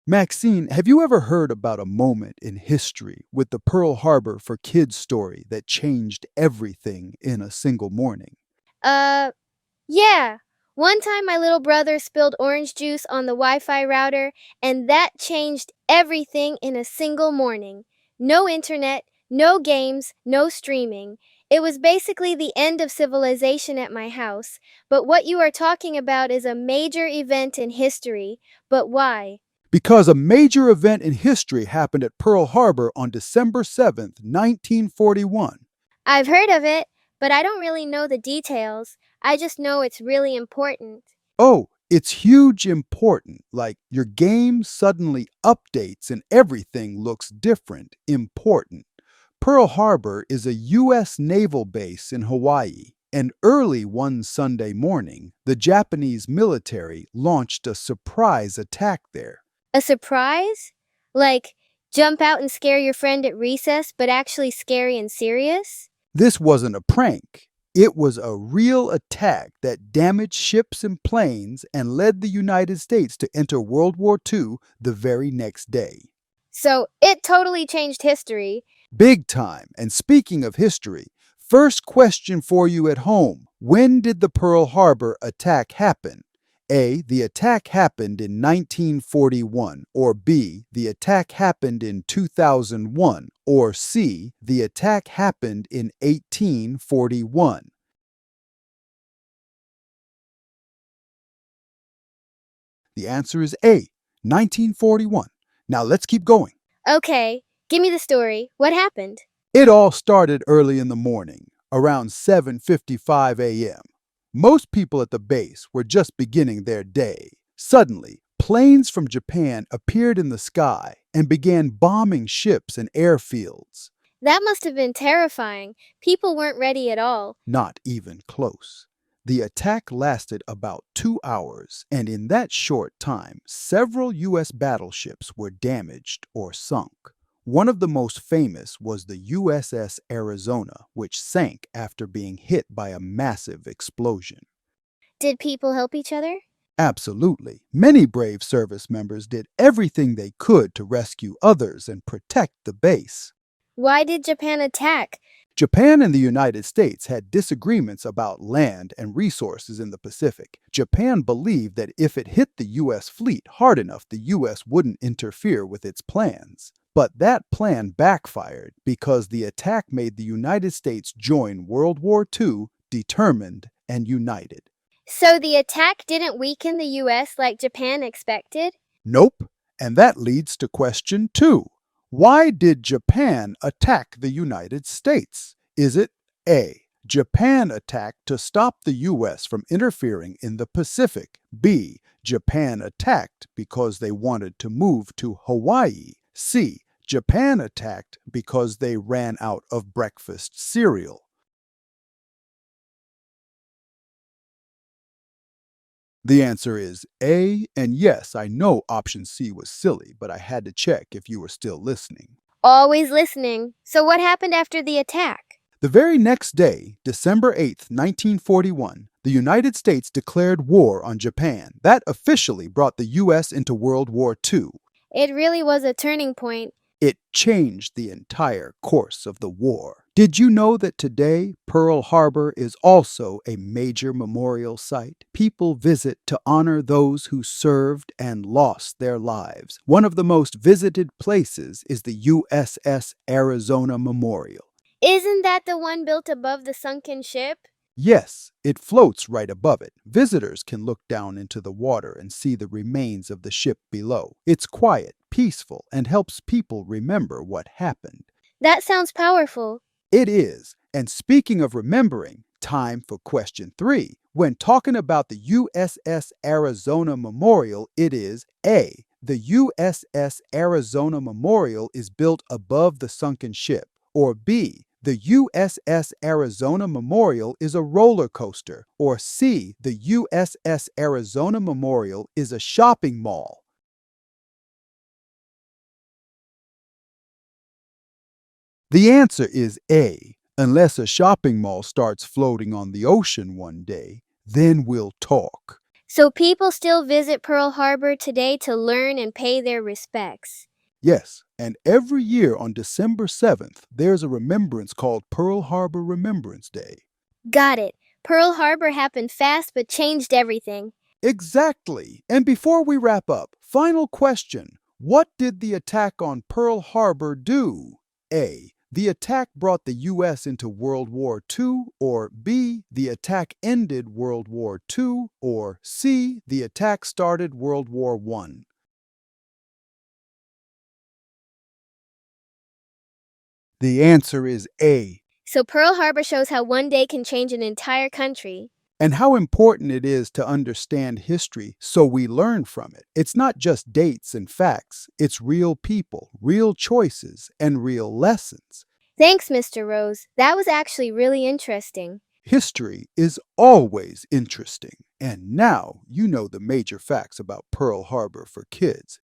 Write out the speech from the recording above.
Maxine, have you ever heard about a moment in history with the Pearl Harbor for Kids story that changed everything in a single morning? Uh, yeah. One time my little brother spilled orange juice on the Wi Fi router, and that changed everything in a single morning. No internet, no games, no streaming. It was basically the end of civilization at my house. But what you are talking about is a major event in history. But why? Because a major event in history happened at Pearl Harbor on December 7th, 1941. I've heard of it, but I don't really know the details. I just know it's really important. Oh, it's huge important, like your game suddenly updates and everything looks different, important. Pearl Harbor is a U.S. naval base in Hawaii, and early one Sunday morning, the Japanese military launched a surprise attack there. A surprise? Like, jump out and scare your friend at recess, but actually scary and serious? This wasn't a prank. It was a real attack that damaged ships and planes and led the United States to enter World War II the very next day. So, it totally changed history. Big time. And speaking of history, first question for you at home. When did the Pearl Harbor attack happen? A. The attack happened in 1941, or B. The attack happened in 2001, or C. The attack happened in 1841. The answer is A. 1941. Now let's keep going. Okay, give me the story. What happened? It all started early in the morning, around 7:55 a.m. Most people at the base were just beginning their day. Suddenly, planes from Japan appeared in the sky and began bombing ships and airfields. That must have been terrifying. People weren't ready at all. Not even close. The attack lasted about 2 hours, and in that short time, several U.S. battleships were damaged or sunk. One of the most famous was the USS Arizona, which sank after being hit by a massive explosion. Did people help each other? Absolutely. Many brave service members did everything they could to rescue others and protect the base. Why did Japan attack? Japan and the United States had disagreements about land and resources in the Pacific. Japan believed that if it hit the U.S. fleet hard enough, the U.S. wouldn't interfere with its plans. But that plan backfired because the attack made the United States join World War II determined and united. So the attack didn't weaken the US like Japan expected? Nope. And that leads to question two. Why did Japan attack the United States? Is it A. Japan attacked to stop the U.S. from interfering in the Pacific? B. Japan attacked because they wanted to move to Hawaii? C. Japan attacked because they ran out of breakfast cereal? The answer is A, and yes, I know option C was silly, but I had to check if you were still listening. Always listening. So what happened after the attack? The very next day, December 8th, 1941, the United States declared war on Japan. That officially brought the U.S. into World War II. It really was a turning point. It changed the entire course of the war. Did you know that today Pearl Harbor is also a major memorial site? People visit to honor those who served and lost their lives. One of the most visited places is the USS Arizona Memorial. Isn't that the one built above the sunken ship? Yes, it floats right above it. Visitors can look down into the water and see the remains of the ship below. It's quiet, peaceful, and helps people remember what happened. That sounds powerful. It is. And speaking of remembering, time for question three. When talking about the USS Arizona Memorial, it is A. The USS Arizona Memorial is built above the sunken ship, or B. The USS Arizona Memorial is a roller coaster, or C. The USS Arizona Memorial is a shopping mall. The answer is A. Unless a shopping mall starts floating on the ocean one day, then we'll talk. So people still visit Pearl Harbor today to learn and pay their respects. Yes, and every year on December 7th, there's a remembrance called Pearl Harbor Remembrance Day. Got it. Pearl Harbor happened fast but changed everything. Exactly. And before we wrap up, final question. What did the attack on Pearl Harbor do? A. The attack brought the U.S. into World War II, or B. The attack ended World War II, or C. The attack started World War I. The answer is A. So Pearl Harbor shows how one day can change an entire country. And how important it is to understand history so we learn from it. It's not just dates and facts, it's real people, real choices, and real lessons. Thanks, Mr. Rose. That was actually really interesting. History is always interesting. And now you know the major facts about Pearl Harbor for kids.